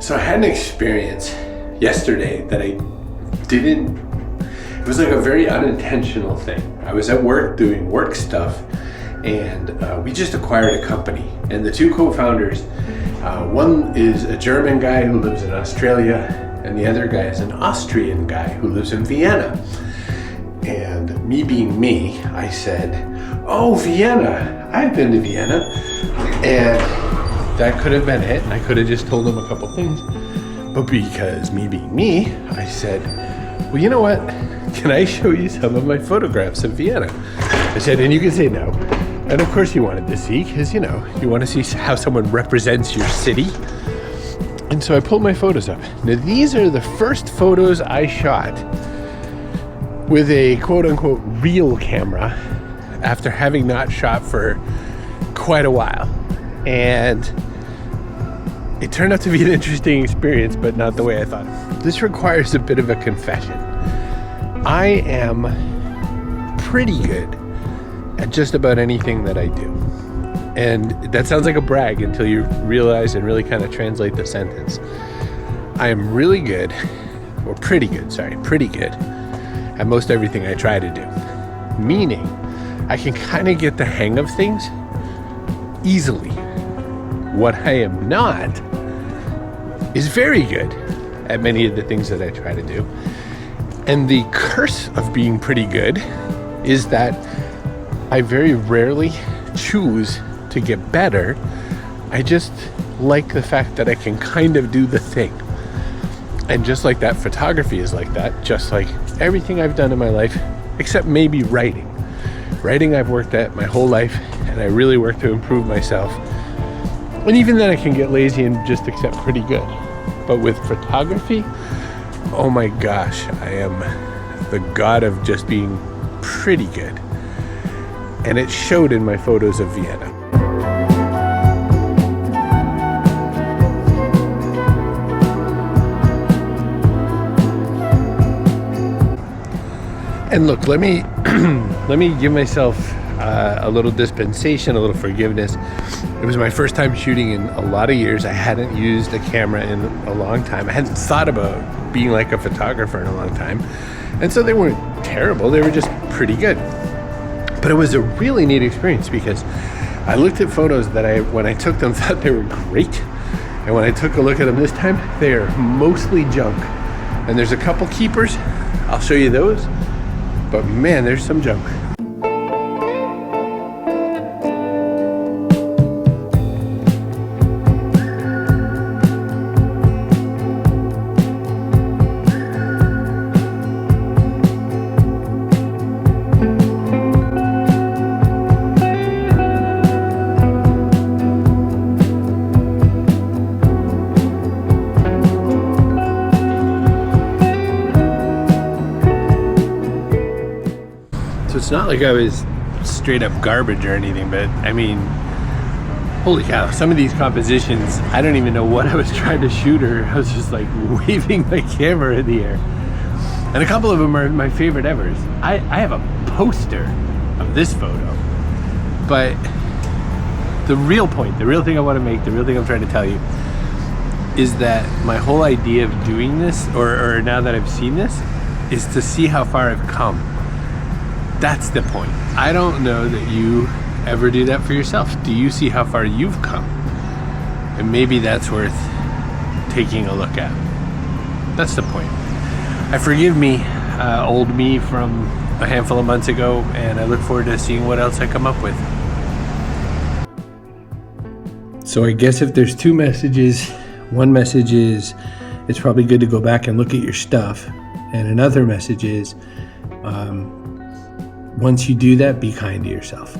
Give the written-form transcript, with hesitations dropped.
So I had an experience yesterday that it was like a very unintentional thing. I was at work doing work stuff, and we just acquired a company. And the two co-founders, one is a German guy who lives in Australia, and the other guy is an Austrian guy who lives in Vienna. And me being me, I said, "Oh, Vienna, I've been to Vienna." And that could have been it. I could have just told him a couple things. But because me being me, I said, "Well, you know what? Can I show you some of my photographs of Vienna?" I said, and you can say no. And of course you wanted to see, because you want to see how someone represents your city. And so I pulled my photos up. Now these are the first photos I shot with a quote unquote real camera after having not shot for quite a while. And it turned out to be an interesting experience, but not the way I thought. This requires a bit of a confession. I am pretty good at just about anything that I do. And that sounds like a brag until you realize and really kind of translate the sentence. I am really good, or pretty good at most everything I try to do. Meaning, I can kind of get the hang of things easily. What I am not is very good at many of the things that I try to do. And the curse of being pretty good is that I very rarely choose to get better. I just like the fact that I can kind of do the thing. And just like that, photography is like that, just like everything I've done in my life, except maybe writing. Writing I've worked at my whole life, and I really work to improve myself. And even then I can get lazy and just accept pretty good. But with photography, oh my gosh, I am the god of just being pretty good. And it showed in my photos of Vienna. And look, let me give myself a little dispensation, a little forgiveness. It was my first time shooting in a lot of years. I hadn't used a camera in a long time. I hadn't thought about being like a photographer in a long time. And so they weren't terrible, they were just pretty good. But it was a really neat experience because I looked at photos that when I took them, thought they were great. And when I took a look at them this time, they are mostly junk. And there's a couple keepers, I'll show you those. But man, there's some junk. So it's not like I was straight up garbage or anything, but I mean, holy cow, some of these compositions, I don't even know what I was trying to shoot, or I was just like waving my camera in the air. And a couple of them are my favorite evers. I have a poster of this photo, but the real point, the real thing I want to make, the real thing I'm trying to tell you is that my whole idea of doing this, or now that I've seen this, is to see how far I've come. That's the point. I don't know that you ever do that for yourself. Do you see how far you've come? And maybe that's worth taking a look at. That's the point. I forgive me, old me from a handful of months ago, and I look forward to seeing what else I come up with. So I guess if there's two messages, one message is it's probably good to go back and look at your stuff. And another message is, once you do that, be kind to yourself.